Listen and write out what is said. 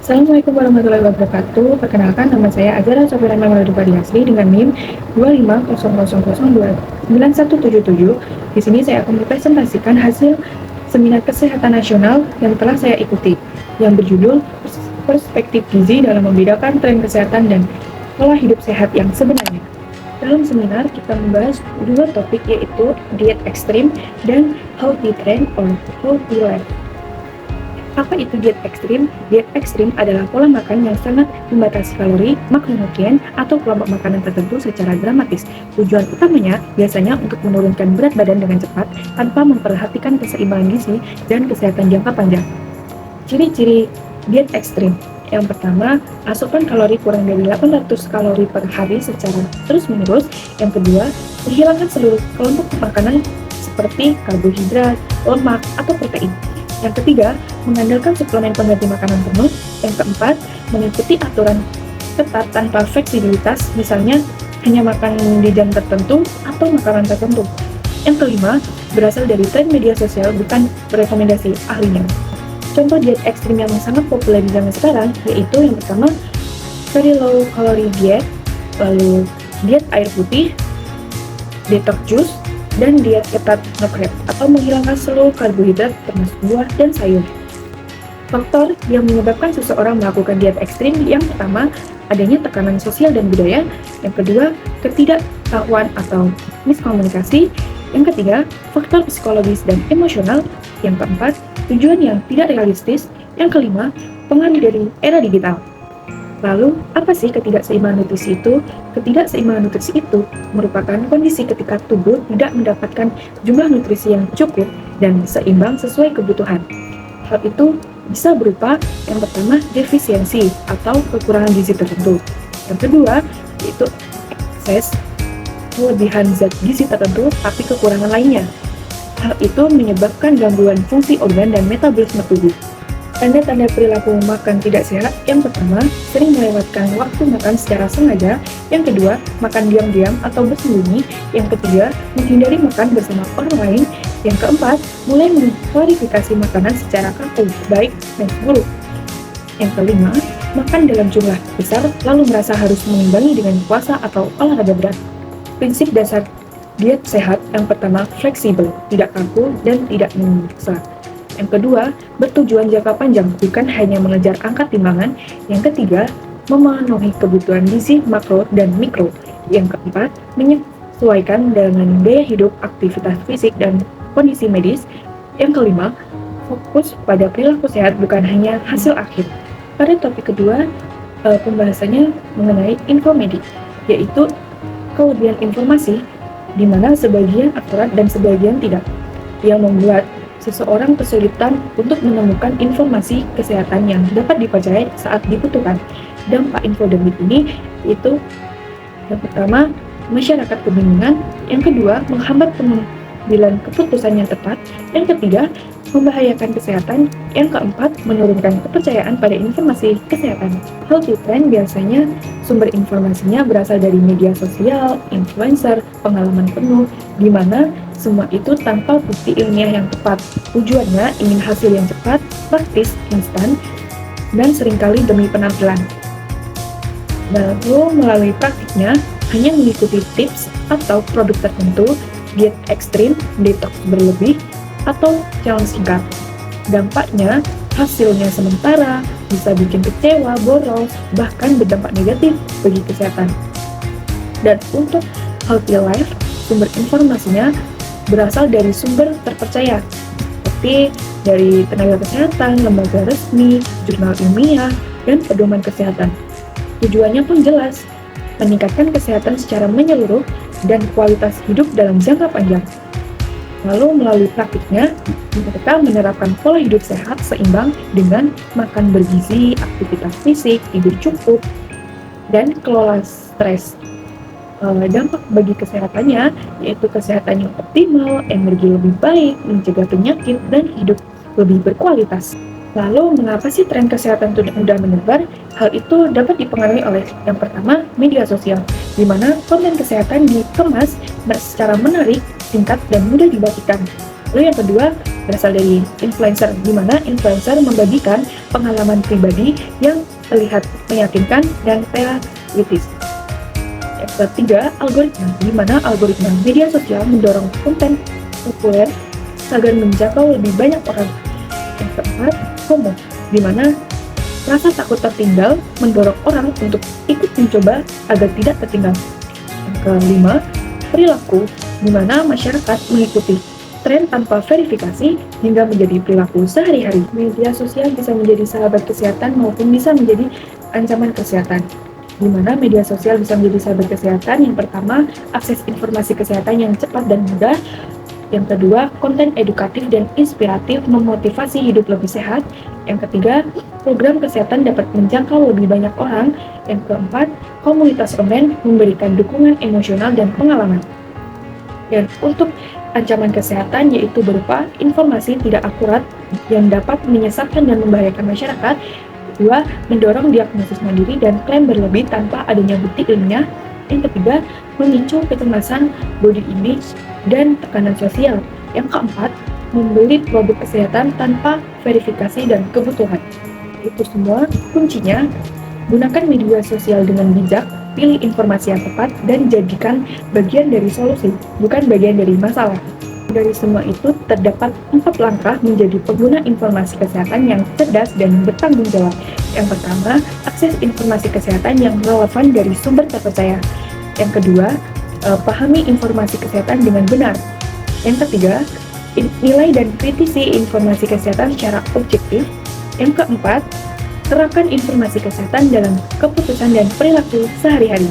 Assalamualaikum warahmatullahi wabarakatuh. Perkenalkan, nama saya Azara Sofirana Mauludipadiasri dengan NIM 25000299177. Di sini saya akan mempresentasikan hasil Seminar Kesehatan Nasional yang telah saya ikuti, yang berjudul Perspektif Gizi dalam Membedakan Tren Kesehatan dan Pola Hidup Sehat yang Sebenarnya. Dalam seminar, kita membahas dua topik, yaitu diet ekstrim dan healthy trend or healthy life. Apa itu diet ekstrim? Diet ekstrim adalah pola makan yang sangat membatasi kalori, makronutrien, atau kelompok makanan tertentu secara dramatis. Tujuan utamanya biasanya untuk menurunkan berat badan dengan cepat tanpa memperhatikan keseimbangan gizi dan kesehatan jangka panjang. Ciri-ciri diet ekstrim. Yang pertama, asupan kalori kurang dari 800 kalori per hari secara terus-menerus. Yang kedua, menghilangkan seluruh kelompok makanan seperti karbohidrat, lemak, atau protein. Yang ketiga, mengandalkan suplemen pengganti makanan penuh. Yang keempat, mengikuti aturan ketat tanpa fleksibilitas, misalnya hanya makan di jam tertentu atau makanan tertentu. Yang kelima, berasal dari tren media sosial, bukan rekomendasi ahlinya. Contoh diet ekstrim yang sangat populer di zaman sekarang yaitu yang pertama, very low calorie diet, lalu diet air putih, detox juice, dan diet ketat no carb atau menghilangkan seluruh karbohidrat termasuk buah dan sayur. Faktor yang menyebabkan seseorang melakukan diet ekstrim, yang pertama, adanya tekanan sosial dan budaya. Yang kedua, ketidaktahuan atau miskomunikasi. Yang ketiga, faktor psikologis dan emosional. Yang keempat, tujuan yang tidak realistis. Yang kelima, pengaruh dari era digital. Lalu, apa sih ketidakseimbangan nutrisi itu? Ketidakseimbangan nutrisi itu merupakan kondisi ketika tubuh tidak mendapatkan jumlah nutrisi yang cukup dan seimbang sesuai kebutuhan. Hal itu bisa berupa yang pertama, defisiensi atau kekurangan gizi tertentu. Yang kedua, yaitu ekses, kelebihan zat gizi tertentu tapi kekurangan lainnya. Hal itu menyebabkan gangguan fungsi organ dan metabolisme tubuh. Tanda-tanda perilaku makan tidak sehat. Yang pertama, sering melewatkan waktu makan secara sengaja. Yang kedua, makan diam-diam atau bersembunyi. Yang ketiga, menghindari makan bersama orang lain. Yang keempat, mulai mengklarifikasi makanan secara kaku, baik dan buruk. Yang kelima, makan dalam jumlah besar lalu merasa harus mengimbangi dengan puasa atau olahraga berat. Prinsip dasar diet sehat yang pertama, fleksibel, tidak kaku dan tidak memaksa. Yang kedua, bertujuan jangka panjang, bukan hanya mengejar angka timbangan. Yang ketiga, memenuhi kebutuhan gizi makro dan mikro. Yang keempat, menyesuaikan dengan gaya hidup, aktivitas fisik, dan kondisi medis. Yang kelima, fokus pada perilaku sehat, bukan hanya hasil akhir. Pada topik kedua, pembahasannya mengenai infomedi, yaitu kelebihan informasi, di mana sebagian akurat dan sebagian tidak, yang membuat seseorang kesulitan untuk menemukan informasi kesehatan yang dapat dipercaya saat dibutuhkan. Dampak infodemik ini yaitu yang pertama, masyarakat kebingungan. Yang kedua, menghambat pengambilan keputusan yang tepat. Yang ketiga, membahayakan kesehatan. Yang keempat, menurunkan kepercayaan pada informasi kesehatan. Healthy trend biasanya sumber informasinya berasal dari media sosial, influencer, pengalaman penuh, di mana semua itu tanpa bukti ilmiah yang tepat. Tujuannya ingin hasil yang cepat, praktis, instan, dan seringkali demi penampilan. Lalu melalui praktiknya, hanya mengikuti tips atau produk tertentu, diet ekstrim, detox berlebih, atau challenge singkat. Dampaknya, hasilnya sementara, bisa bikin kecewa, boros, bahkan berdampak negatif bagi kesehatan. Dan untuk healthy life, sumber informasinya berasal dari sumber terpercaya, seperti dari tenaga kesehatan, lembaga resmi, jurnal ilmiah, dan pedoman kesehatan. Tujuannya pun jelas, meningkatkan kesehatan secara menyeluruh dan kualitas hidup dalam jangka panjang. Lalu melalui praktiknya, mereka menerapkan pola hidup sehat seimbang dengan makan bergizi, aktivitas fisik, tidur cukup, dan kelola stres. Dampak bagi kesehatannya yaitu kesehatan yang optimal, energi lebih baik, mencegah penyakit, dan hidup lebih berkualitas. Lalu, mengapa sih tren kesehatan itu mudah menyebar? Hal itu dapat dipengaruhi oleh yang pertama, media sosial, di mana konten kesehatan dikemas secara menarik, singkat, dan mudah dibagikan. Lalu yang kedua berasal dari influencer, di mana influencer membagikan pengalaman pribadi yang terlihat meyakinkan dan realistis. Yang ketiga, algoritma, di mana algoritma media sosial mendorong konten populer agar menjangkau lebih banyak orang. Yang keempat, FOMO, di mana rasa takut tertinggal mendorong orang untuk ikut mencoba agar tidak tertinggal. Yang kelima, perilaku, di mana masyarakat mengikuti tren tanpa verifikasi hingga menjadi perilaku sehari-hari. Media sosial bisa menjadi sahabat kesehatan maupun bisa menjadi ancaman kesehatan. Di mana media sosial bisa menjadi sahabat kesehatan? Yang pertama, akses informasi kesehatan yang cepat dan mudah. Yang kedua, konten edukatif dan inspiratif memotivasi hidup lebih sehat. Yang ketiga, program kesehatan dapat menjangkau lebih banyak orang. Yang keempat, komunitas online memberikan dukungan emosional dan pengalaman. Dan untuk ancaman kesehatan yaitu berupa informasi tidak akurat yang dapat menyesatkan dan membahayakan masyarakat. Kedua, mendorong diagnosis mandiri dan klaim berlebih tanpa adanya bukti ilmiah. Yang ketiga, memicu kecemasan, body image, dan tekanan sosial. Yang keempat, membeli produk kesehatan tanpa verifikasi dan kebutuhan. Itu semua kuncinya, gunakan media sosial dengan bijak, pilih informasi yang tepat, dan jadikan bagian dari solusi, bukan bagian dari masalah. Dari semua itu, terdapat 4 langkah menjadi pengguna informasi kesehatan yang cerdas dan bertanggung jawab. Yang pertama, akses informasi kesehatan yang relevan dari sumber terpercaya. Yang kedua, pahami informasi kesehatan dengan benar. Yang ketiga, nilai dan kritisi informasi kesehatan secara objektif. Yang keempat, terapkan informasi kesehatan dalam keputusan dan perilaku sehari-hari.